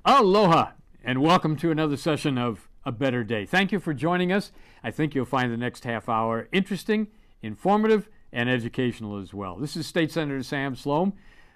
Aloha, and welcome to another session of A Better Day. Thank you for joining us. I think you'll find the next half hour interesting, informative, and educational as well. This is State Senator Sam Slom.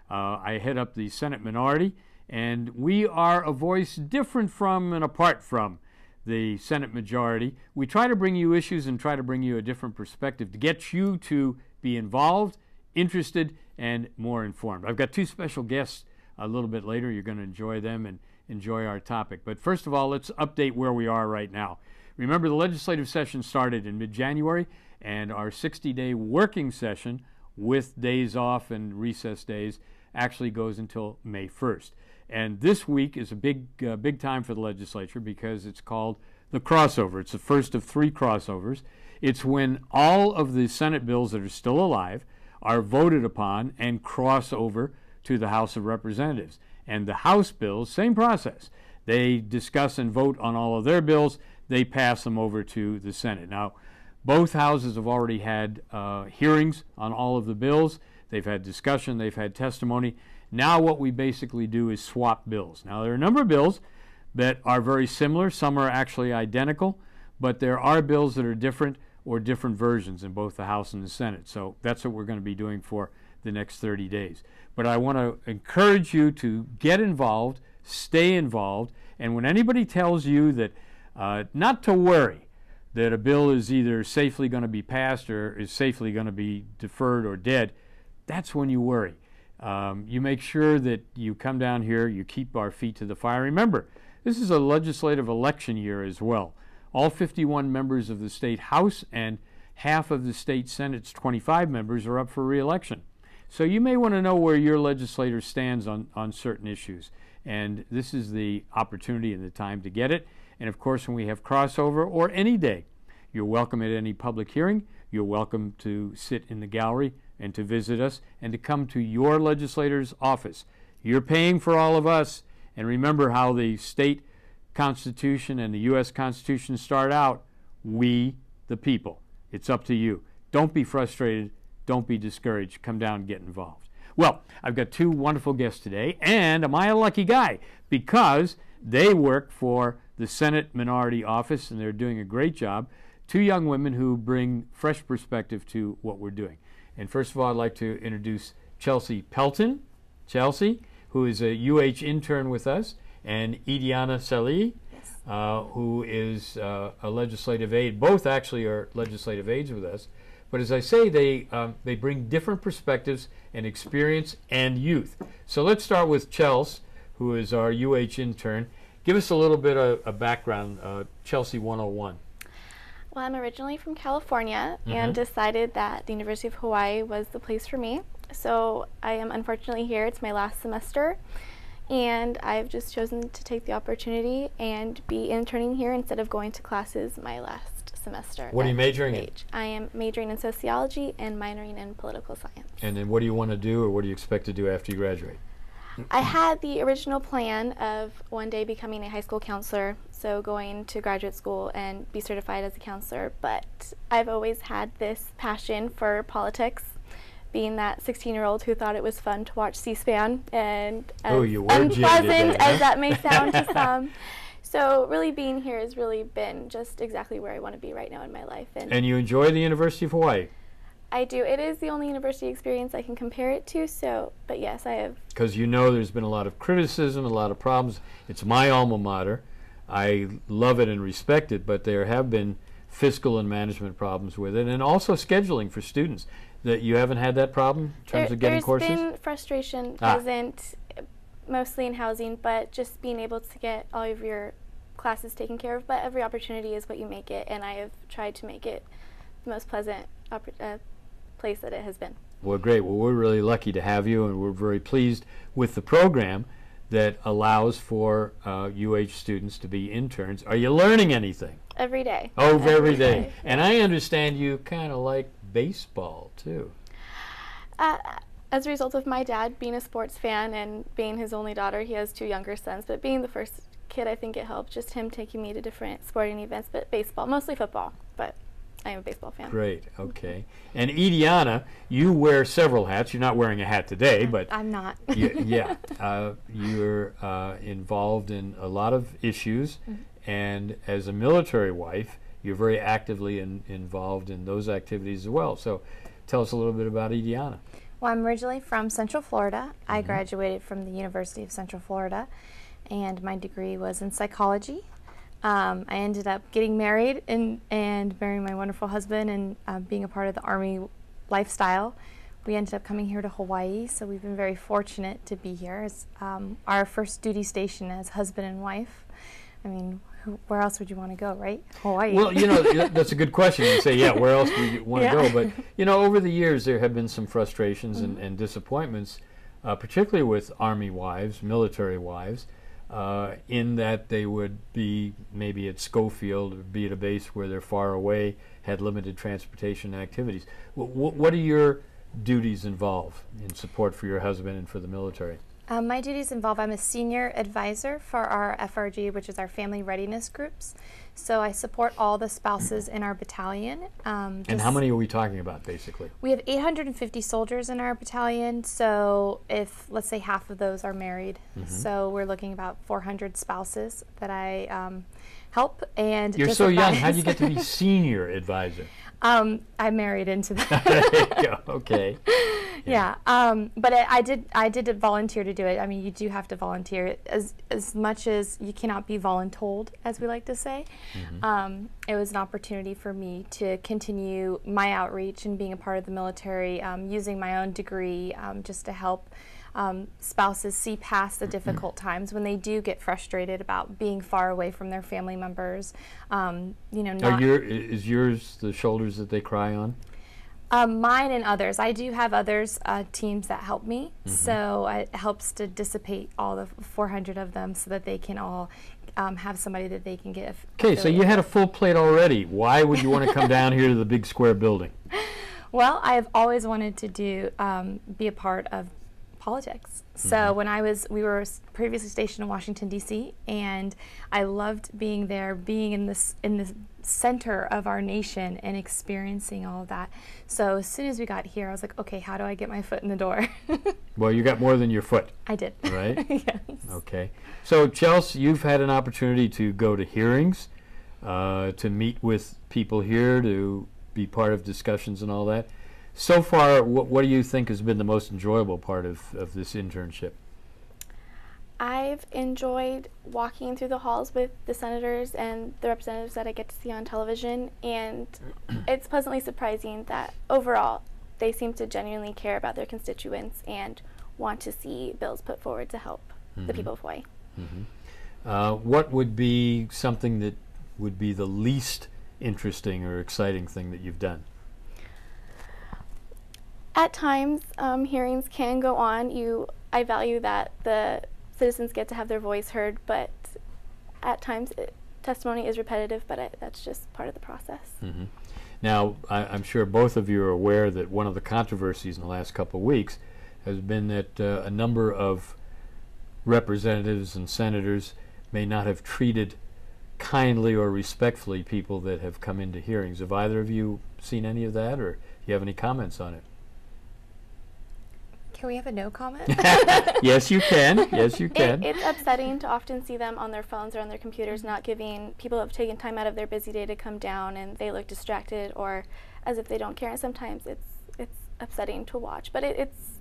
I head up the Senate minority, and we are a voice different from and apart from the Senate majority. We try to bring you issues and try to bring you a different perspective to get you to be involved, interested, and more informed. I've got two special guests a little bit later. You're going to enjoy them and enjoy our topic. But first of all, let's update where we are right now. Remember, the legislative session started in mid-January, and our 60-day working session with days off and recess days actually goes until May 1st. And this week is a big time for the legislature because it's called the crossover. It's the first of three crossovers. It's when all of the Senate bills that are still alive are voted upon and cross over to the House of Representatives. And the House bills, same process. They discuss and vote on all of their bills. They pass them over to the Senate. Now, both houses have already had hearings on all of the bills. They've had discussion. They've had testimony. Now what we basically do is swap bills. Now, there are a number of bills that are very similar. Some are actually identical, but there are bills that are different or different versions in both the House and the Senate. So that's what we're going to be doing for the next 30 days. But I want to encourage you to get involved, stay involved, and when anybody tells you that not to worry, that a bill is either safely going to be passed or is safely going to be deferred or dead, that's when you worry. You make sure that you come down here, you keep our feet to the fire. Remember, this is a legislative election year as well. All 51 members of the state House and half of the state Senate's 25 members are up for re-election. So you may want to know where your legislator stands on certain issues. And this is the opportunity and the time to get it. And of course, when we have crossover or any day, you're welcome at any public hearing. You're welcome to sit in the gallery and to visit us and to come to your legislator's office. You're paying for all of us. And remember how the state Constitution and the U.S. Constitution start out, we the people. It's up to you. Don't be frustrated. Don't be discouraged. Come down and get involved. Well, I've got two wonderful guests today, and am I a lucky guy? Because they work for the Senate Minority Office, and they're doing a great job. Two young women who bring fresh perspective to what we're doing. And first of all, I'd like to introduce Chelsea Pelton. Chelsea, who is a UH intern with us, and Ediana Sallee, yes, who is a legislative aide. Both actually are legislative aides with us. But as I say, they bring different perspectives and experience and youth. So let's start with Chelsea, who is our UH intern. Give us a little bit of a background, Chelsea 101. well, I'm originally from California and decided that the University of Hawaii was the place for me. So I am unfortunately here. It's my last semester, and I've just chosen to take the opportunity and be interning here instead of going to classes my last semester. What are you majoring in? I am majoring in sociology and minoring in political science. And then what do you want to do, or what do you expect to do after you graduate? I had the original plan of one day becoming a high school counselor, so going to graduate school and be certified as a counselor, but I've always had this passion for politics, being that 16-year-old who thought it was fun to watch C-SPAN, and as unpleasant as that may sound to some. So really being here has really been just exactly where I want to be right now in my life. And you enjoy the University of Hawaii? I do. It is the only university experience I can compare it to, so, but yes, I have. Because you know there's been a lot of criticism, a lot of problems. It's my alma mater. I love it and respect it, but there have been fiscal and management problems with it, and also scheduling for students. That you haven't had that problem in terms of getting courses? There's been frustration present, mostly in housing, but just being able to get all of your classes taken care of. But every opportunity is what you make it, and I have tried to make it the most pleasant place that it has been. Well, great. Well, we're really lucky to have you, and we're very pleased with the program that allows for UH students to be interns. Are you learning anything? Every day. Oh, every day. And I understand you kind of like baseball, too. As a result of my dad being a sports fan and being his only daughter, he has two younger sons, but being the first kid, I think it helped, just him taking me to different sporting events, but baseball, mostly football, but I am a baseball fan. Great. Okay. And Ediana, you wear several hats. You're not wearing a hat today, but I'm not. yeah, you're involved in a lot of issues, and as a military wife, you're very actively involved in those activities as well. So, tell us a little bit about Ediana. Well, I'm originally from Central Florida. I graduated from the University of Central Florida, and my degree was in psychology. I ended up getting married and marrying my wonderful husband and being a part of the Army lifestyle. We ended up coming here to Hawaii, so we've been very fortunate to be here. It's our first duty station as husband and wife. I mean, where else would you want to go, right? Hawaii. Well, you know, that's a good question. You say, yeah, where else would you want to go? But, you know, over the years there have been some frustrations and disappointments, particularly with Army wives, military wives, in that they would be maybe at Schofield or be at a base where they're far away, had limited transportation activities. What are your duties involve in support for your husband and for the military? My duties involve, I'm a senior advisor for our FRG, which is our family readiness groups. So I support all the spouses in our battalion. And how many are we talking about, basically? We have 850 soldiers in our battalion, so if, let's say, half of those are married, so we're looking about 400 spouses that I help. And you're so young. How do you get to be senior advisor? I married into that. There you go. Okay. Yeah, but I did volunteer to do it. I mean, you do have to volunteer as much as you cannot be voluntold, as we like to say. It was an opportunity for me to continue my outreach and being a part of the military, using my own degree just to help spouses see past the difficult times when they do get frustrated about being far away from their family members. You know, is yours the shoulders that they cry on? Mine and others. I do have others, teams that help me, so it helps to dissipate all the 400 of them so that they can all have somebody that they can give. Okay, so you had a full plate already. Why would you want to come down here to the big square building? Well, I have always wanted to do be a part of politics. So when we were previously stationed in Washington, D.C., and I loved being there, being in the center of our nation and experiencing all of that. So as soon as we got here, I was like, okay, how do I get my foot in the door? Well, you got more than your foot. I did. Right? Yes. Okay. So, Chelsea, you've had an opportunity to go to hearings, to meet with people here, to be part of discussions and all that. So far, what do you think has been the most enjoyable part of this internship? I've enjoyed walking through the halls with the senators and the representatives that I get to see on television, and it's pleasantly surprising that overall they seem to genuinely care about their constituents and want to see bills put forward to help the people of Hawaii. What would be something that would be the least interesting or exciting thing that you've done? At times, hearings can go on. I value that the citizens get to have their voice heard, but at times testimony is repetitive, but that's just part of the process. Now, I'm sure both of you are aware that one of the controversies in the last couple of weeks has been that a number of representatives and senators may not have treated kindly or respectfully people that have come into hearings. Have either of you seen any of that, or do you have any comments on it? Can we have a no comment? Yes, you can. Yes, you can. It's upsetting to often see them on their phones or on their computers not giving people who have taken time out of their busy day to come down, and they look distracted or as if they don't care. And sometimes it's upsetting to watch, but it's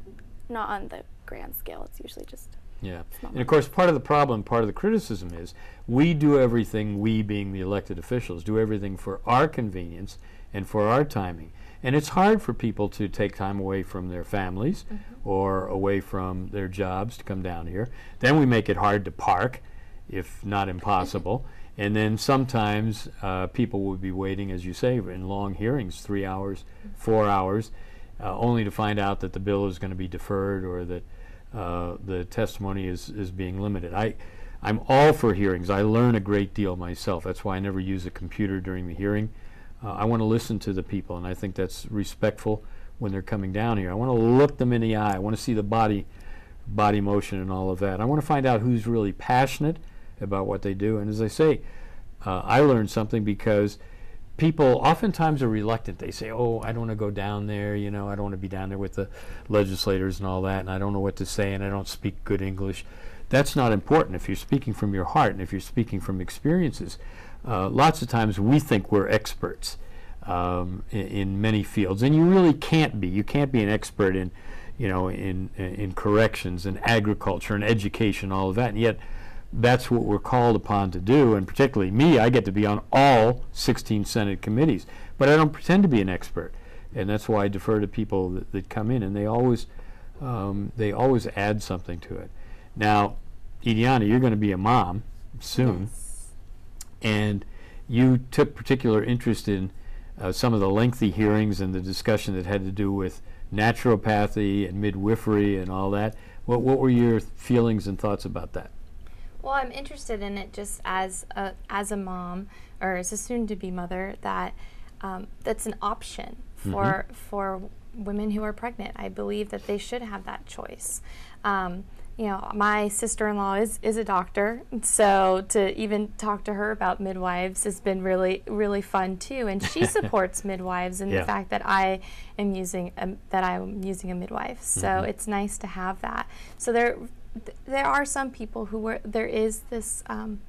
not on the grand scale. It's usually just small. And of course, part of the problem, part of the criticism is we do everything, we being the elected officials, do everything for our convenience and for our timing. And it's hard for people to take time away from their families or away from their jobs to come down here. Then we make it hard to park, if not impossible. And then sometimes people will be waiting, as you say, in long hearings, 3 hours, 4 hours, only to find out that the bill is going to be deferred or that the testimony is being limited. I'm all for hearings. I learn a great deal myself. That's why I never use a computer during the hearing. I want to listen to the people, and I think that's respectful when they're coming down here. I want to look them in the eye. I want to see the body motion and all of that. I want to find out who's really passionate about what they do. And as I say, I learned something because people oftentimes are reluctant. They say, oh, I don't want to go down there, I don't want to be down there with the legislators and all that, and I don't know what to say, and I don't speak good English. That's not important. If you're speaking from your heart and if you're speaking from experiences, lots of times we think we're experts in many fields, and you really can't be. You can't be an expert in, in corrections and agriculture and education, all of that, and yet that's what we're called upon to do. And particularly me, I get to be on all 16 Senate committees, but I don't pretend to be an expert, and that's why I defer to people that come in, and they always add something to it. Now, Ediana, you're going to be a mom soon, Yes. and you took particular interest in some of the lengthy hearings and the discussion that had to do with naturopathy and midwifery and all that. What were your feelings and thoughts about that? Well, I'm interested in it just as a mom or as a soon-to-be mother that that's an option for women who are pregnant. I believe that they should have that choice. My sister-in-law is a doctor, so to even talk to her about midwives has been really, really fun too. And she supports midwives and the fact that I am using a midwife. So it's nice to have that. So there are some people there is this an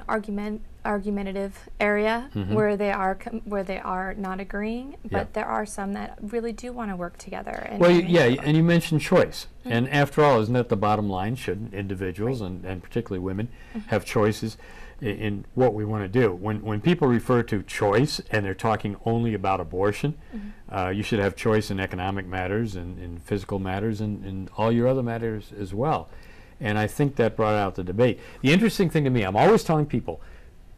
argumentative area where they are not agreeing, but there are some that really do want to work together. And and you mentioned choice, and after all, isn't that the bottom line? Shouldn't individuals and particularly women have choices in what we want to do? When people refer to choice and they're talking only about abortion, you should have choice in economic matters and in physical matters and all your other matters as well. And I think that brought out the debate. The interesting thing to me, I'm always telling people,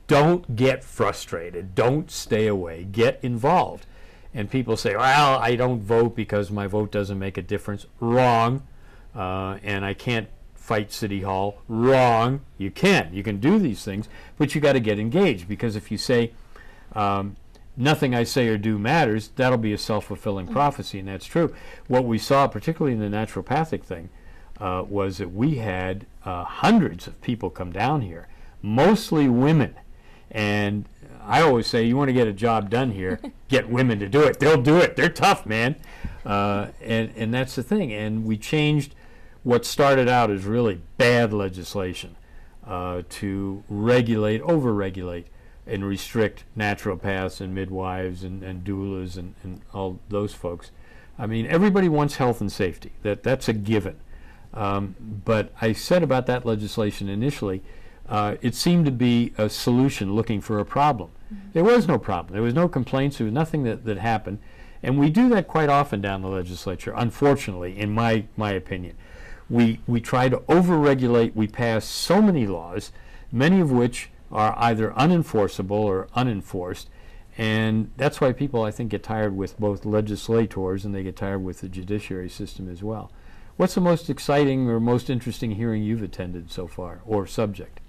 don't get frustrated. Don't stay away. Get involved. And people say, well, I don't vote because my vote doesn't make a difference. Wrong. And I can't fight City Hall. Wrong. You can. You can do these things, but you got to get engaged, because if you say nothing I say or do matters, that'll be a self-fulfilling prophecy, and that's true. What we saw, particularly in the naturopathic thing, was that we had hundreds of people come down here, mostly women. And I always say, you want to get a job done here, get women to do it. They'll do it. They're tough, man. And that's the thing. And we changed what started out as really bad legislation to regulate, over-regulate, and restrict naturopaths and midwives and doulas and all those folks. I mean, everybody wants health and safety. That's a given. But I said about that legislation initially, it seemed to be a solution looking for a problem. There was no problem. There was no complaints. There was nothing that happened. And we do that quite often down the legislature, unfortunately, in my opinion. We try to over-regulate. We pass so many laws, many of which are either unenforceable or unenforced. And that's why people, I think, get tired with both legislators and they get tired with the judiciary system as well. What's the most exciting or most interesting hearing you've attended so far, or subject?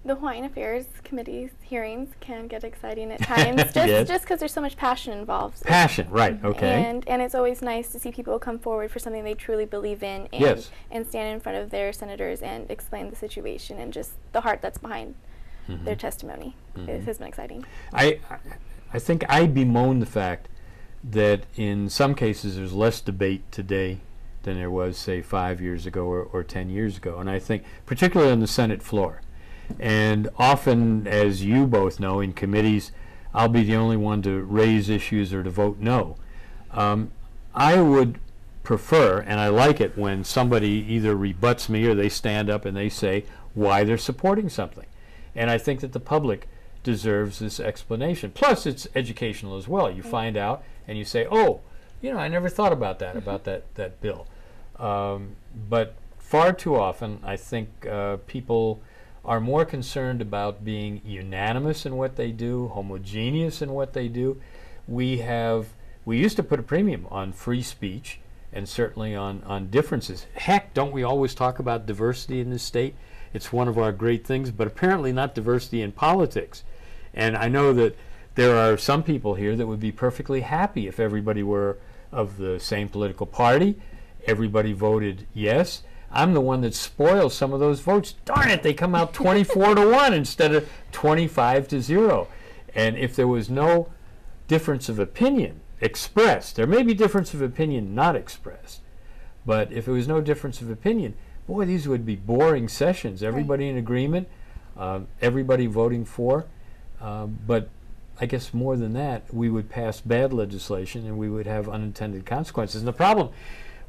The Hawaiian Affairs Committee's hearings can get exciting at times, just because there's so much passion involved. Passion, right, okay. And it's always nice to see people come forward for something they truly believe in and stand in front of their senators and explain the situation and just the heart that's behind their testimony. It has been exciting. I think I bemoan the fact that in some cases there's less debate today than there was, say, 5 years ago or 10 years ago. And I think, particularly on the Senate floor, and often, as you both know, in committees, I'll be the only one to raise issues or to vote no. I would prefer, and I like it when somebody either rebuts me or they stand up and they say why they're supporting something. And I think that the public deserves this explanation. Plus, it's educational as well. You find out and you say, oh, I never thought about that bill. But far too often, I think people are more concerned about being unanimous in what they do, homogeneous in what they do. We used to put a premium on free speech and certainly on differences. Heck, don't we always talk about diversity in this state? It's one of our great things, but apparently not diversity in politics. And I know that there are some people here that would be perfectly happy if everybody were of the same political party, everybody voted yes. I'm the one that spoils some of those votes. Darn it, they come out 24-1 instead of 25-0. And if there was no difference of opinion expressed, there may be difference of opinion not expressed, but if there was no difference of opinion, boy, these would be boring sessions. Everybody in agreement, everybody voting for, but I guess more than that, we would pass bad legislation and we would have unintended consequences. And the problem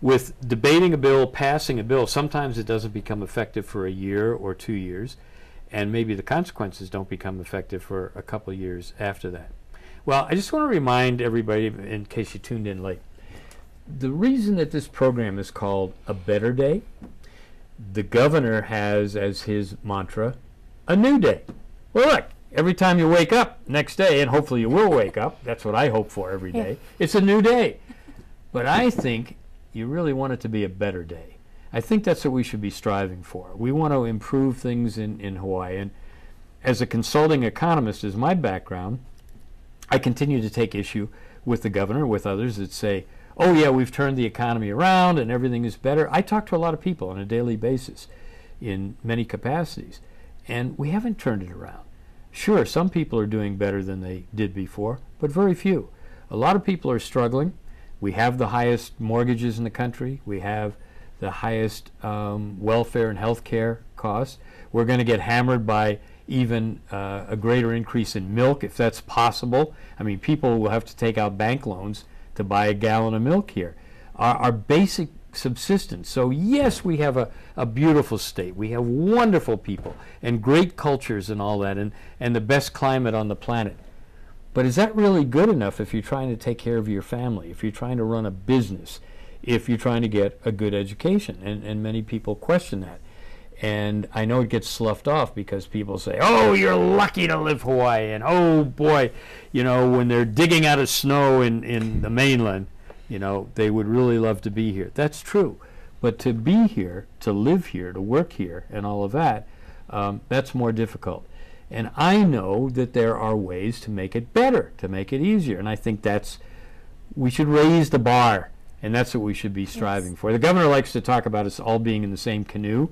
with debating a bill, passing a bill, sometimes it doesn't become effective for a year or 2 years, and maybe the consequences don't become effective for a couple of years after that. Well, I just want to remind everybody, in case you tuned in late, the reason that this program is called A Better Day, the governor has as his mantra, a new day. Well, look, every time you wake up next day, and hopefully you will wake up, that's what I hope for every day, it's a new day. But I think you really want it to be a better day. I think that's what we should be striving for. We want to improve things in Hawaii. And as a consulting economist, is my background, I continue to take issue with the governor, with others that say, oh yeah, we've turned the economy around and everything is better. I talk to a lot of people on a daily basis in many capacities, and we haven't turned it around. Sure, some people are doing better than they did before, but very few. A lot of people are struggling. We have the highest mortgages in the country. We have the highest welfare and health care costs. We're going to get hammered by even a greater increase in milk, if that's possible. I mean, people will have to take out bank loans to buy a gallon of milk here. Our basic subsistence. So yes, we have a beautiful state. We have wonderful people and great cultures and all that, and the best climate on the planet. But is that really good enough if you're trying to take care of your family, if you're trying to run a business, if you're trying to get a good education? And many people question that. And I know it gets sloughed off because people say, oh, you're lucky to live Hawaii, and oh boy, you know, when they're digging out of snow in the mainland, you know, they would really love to be here. That's true. But to be here, to live here, to work here, and all of that, that's more difficult. And I know that there are ways to make it better, to make it easier. And I think we should raise the bar, and that's what we should be striving for. The governor likes to talk about us all being in the same canoe.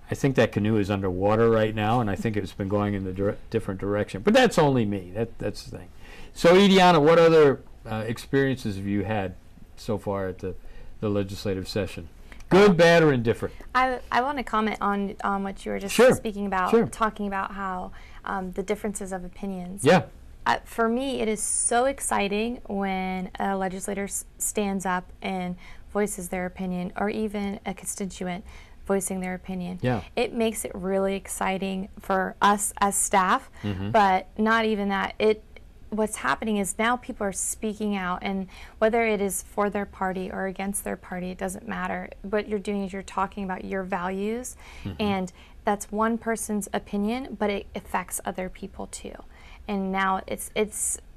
I think that canoe is underwater right now, and I think it's been going in a different direction. But that's only me. That's the thing. So, Ediana, what other experiences have you had so far at the legislative session? Good, bad, or indifferent? I want to comment on what you were just speaking about, talking about how the differences of opinions. Yeah. For me, it is so exciting when a legislator stands up and voices their opinion, or even a constituent voicing their opinion. Yeah. It makes it really exciting for us as staff, but not even that. What's happening is now people are speaking out, and whether it is for their party or against their party, it doesn't matter. What you're doing is you're talking about your values, and that's one person's opinion, but it affects other people too. And now it's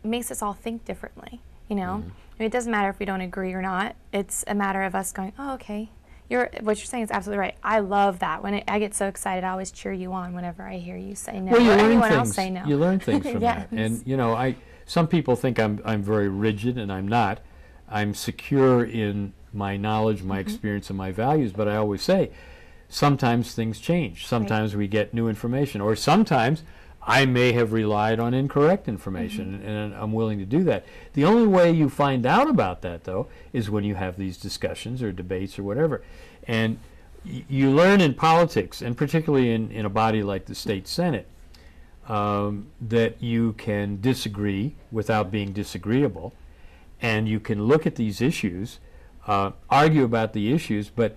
makes us all think differently, you know? I mean, it doesn't matter if we don't agree or not. It's a matter of us going, oh, okay. What you're saying is absolutely right. I love that. When I get so excited, I always cheer you on whenever I hear you say no, well, or anyone else say no. You learn things from that. And, you know, some people think I'm very rigid, and I'm not. I'm secure in my knowledge, my experience, and my values, but I always say, sometimes things change. Sometimes we get new information, or sometimes I may have relied on incorrect information, and I'm willing to do that. The only way you find out about that, though, is when you have these discussions or debates or whatever. And you learn in politics, and particularly in a body like the state Senate, that you can disagree without being disagreeable, and you can look at these issues, argue about the issues, but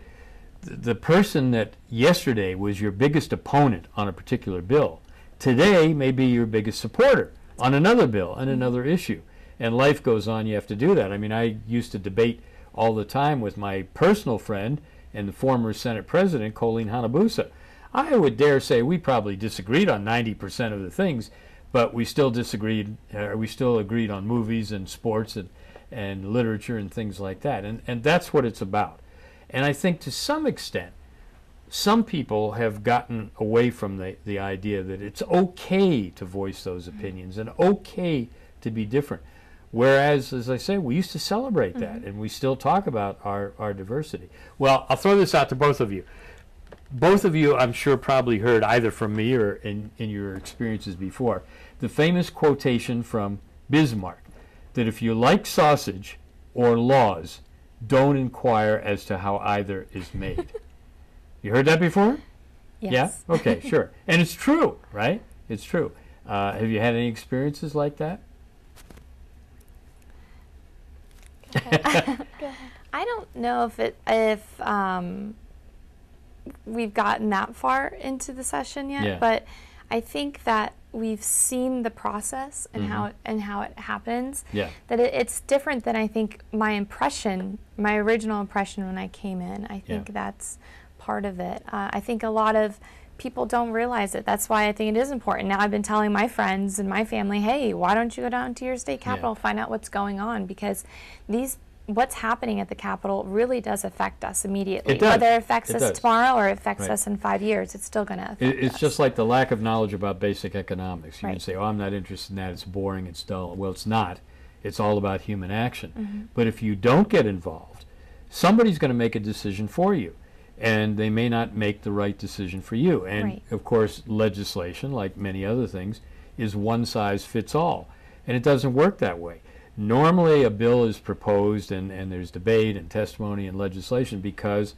the person that yesterday was your biggest opponent on a particular bill today may be your biggest supporter on another bill and another issue. And life goes on, you have to do that. I mean, I used to debate all the time with my personal friend and the former Senate President, Colleen Hanabusa. I would dare say we probably disagreed on 90% of the things, but we still disagreed, we still agreed on movies and sports and literature and things like that. And that's what it's about. And I think to some extent, some people have gotten away from the idea that it's okay to voice those opinions and okay to be different. Whereas, as I say, we used to celebrate that, and we still talk about our diversity. Well, I'll throw this out to both of you. both of you, I'm sure, probably heard either from me or in your experiences before, the famous quotation from Bismarck that if you like sausage or laws, don't inquire as to how either is made. You heard that before? Yes. Yeah? Okay, sure. And it's true, right? It's true. Have you had any experiences like that? Go ahead. I don't know if we've gotten that far into the session yet, Yeah. but I think that we've seen the process and how it happens. Yeah. That it's different than I think my original impression when I came in. I think that's part of it. I think a lot of people don't realize it. That's why I think it is important. Now I've been telling my friends and my family, hey, why don't you go down to your state capitol, find out what's going on, because what's happening at the Capitol really does affect us immediately. It does. Whether it affects It us does. tomorrow or it affects us in 5 years, it's still going to affect It's us. just like the lack of knowledge about basic economics. You can Right. say, oh, I'm not interested in that, it's boring, it's dull. Well, it's not. It's all about human action. But if you don't get involved, somebody's going to make a decision for you, and they may not make the right decision for you. And, Right. of course, legislation, like many other things, is one size fits all. And it doesn't work that way. Normally, a bill is proposed, and there's debate and testimony and legislation because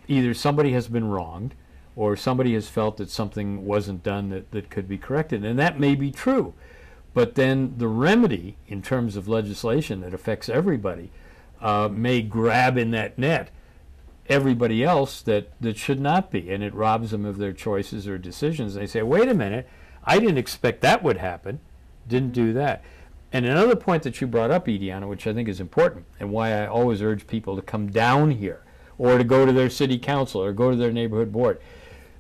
either somebody has been wronged or somebody has felt that something wasn't done that could be corrected. And that may be true. But then the remedy in terms of legislation that affects everybody may grab in that net everybody else that should not be, and it robs them of their choices or decisions. They say, wait a minute, I didn't expect that would happen, didn't do that. And another point that you brought up, Ediana, which I think is important, and why I always urge people to come down here or to go to their city council or go to their neighborhood board.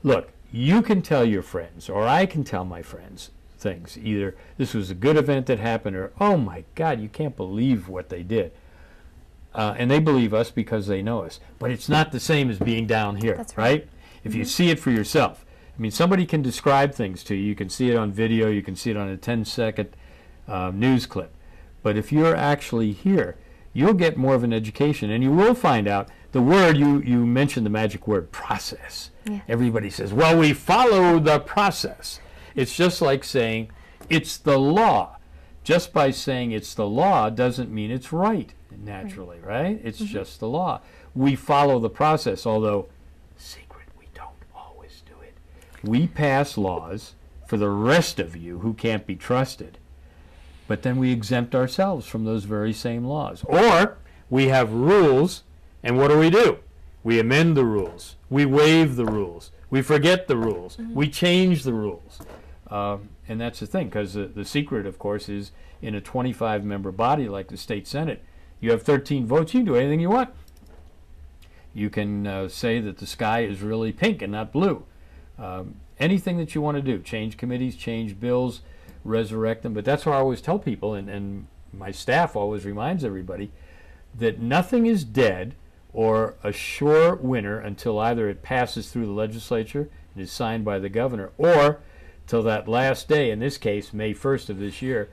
Look, you can tell your friends, or I can tell my friends things. Either this was a good event that happened, or, oh my God, you can't believe what they did. And they believe us because they know us. But it's not the same as being down here, That's right? If you see it for yourself. I mean, somebody can describe things to you. You can see it on video. You can see it on a 10-second news clip. But if you're actually here, you'll get more of an education, and you will find out the word, you mentioned the magic word, process. Yeah. Everybody says, well, we follow the process. It's just like saying it's the law. Just by saying it's the law doesn't mean it's right, naturally, right? It's just the law. We follow the process, although, secret, we don't always do it. We pass laws for the rest of you who can't be trusted, but then we exempt ourselves from those very same laws. Or we have rules, and what do? We amend the rules. We waive the rules. We forget the rules. We change the rules. And that's the thing, because the secret, of course, is in a 25-member body like the state Senate, you have 13 votes, you can do anything you want. You can say that the sky is really pink and not blue. Anything that you want to do, change committees, change bills, resurrect them. But that's what I always tell people, and my staff always reminds everybody, that nothing is dead or a sure winner until either it passes through the legislature and is signed by the governor, or till that last day, in this case, May 1st of this year,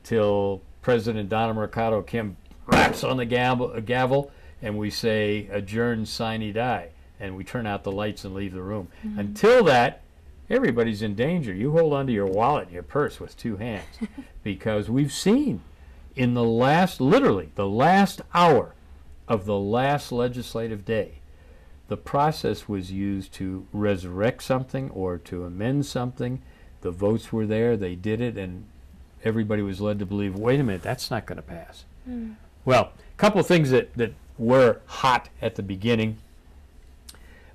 till President Donna Mercado Kim raps on the gavel and we say, adjourn, sine die, and we turn out the lights and leave the room. Until that, everybody's in danger. You hold onto your wallet and your purse with two hands because we've seen in the last, literally, the last hour of the last legislative day, the process was used to resurrect something or to amend something. The votes were there, they did it, and everybody was led to believe, wait a minute, that's not going to pass. Well, a couple of things that were hot at the beginning.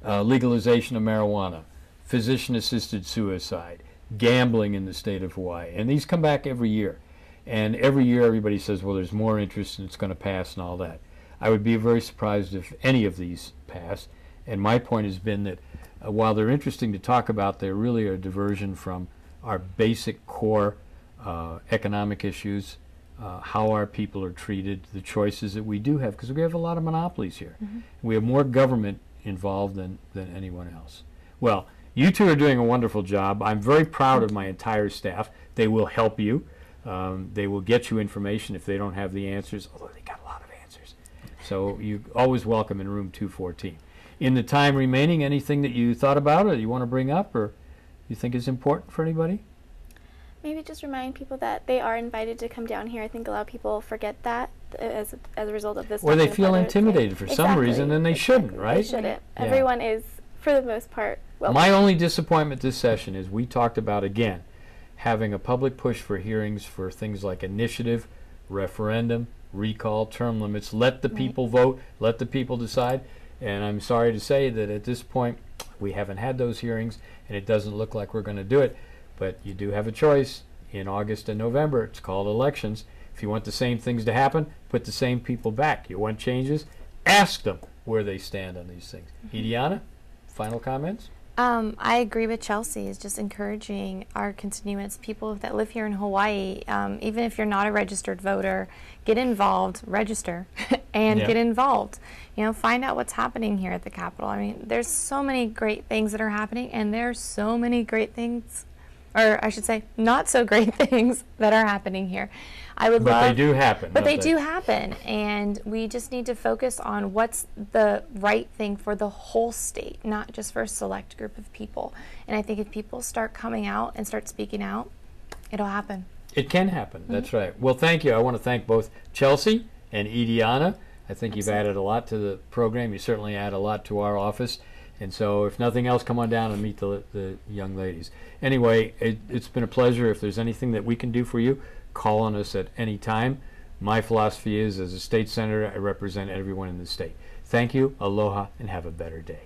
Legalization of marijuana, physician-assisted suicide, gambling in the state of Hawaii. And these come back every year. And every year everybody says, well, there's more interest and it's going to pass and all that. I would be very surprised if any of these pass. And my point has been that while they're interesting to talk about, they really are a diversion from our basic core economic issues, how our people are treated, the choices that we do have, because we have a lot of monopolies here. We have more government involved than anyone else. Well, you two are doing a wonderful job. I'm very proud of my entire staff. They will help you. They will get you information if they don't have the answers, although they got a lot of answers. So you're always welcome in room 214. In the time remaining, anything that you thought about or you want to bring up or you think is important for anybody? Maybe just remind people that they are invited to come down here. I think a lot of people forget that as a result of this. Or they feel intimidated for some reason, and they shouldn't, right? They shouldn't. Yeah. Everyone is, for the most part, welcome. My only disappointment this session is we talked about, again, having a public push for hearings for things like initiative, referendum, recall, term limits. Let the people vote. Let the people decide. And I'm sorry to say that at this point, we haven't had those hearings, and it doesn't look like we're going to do it. But you do have a choice in August and November. It's called elections. If you want the same things to happen, put the same people back. You want changes? Ask them where they stand on these things. Ediana, final comments? I agree with Chelsea. It's just encouraging our constituents, people that live here in Hawaii, even if you're not a registered voter, get involved, register, and get involved. You know, find out what's happening here at the Capitol. I mean, there's so many great things that are happening, and there's so many great things, or I should say, not so great things that are happening here. But they do happen. But they do happen, and we just need to focus on what's the right thing for the whole state, not just for a select group of people. And I think if people start coming out and start speaking out, it'll happen. It can happen. That's right. Well, thank you. I want to thank both Chelsea and Ediana. I think you've added a lot to the program. You certainly add a lot to our office. And so if nothing else, come on down and meet the young ladies. Anyway, it's been a pleasure. If there's anything that we can do for you, call on us at any time. My philosophy is, as a state senator, I represent everyone in the state. Thank you, aloha, and have a better day.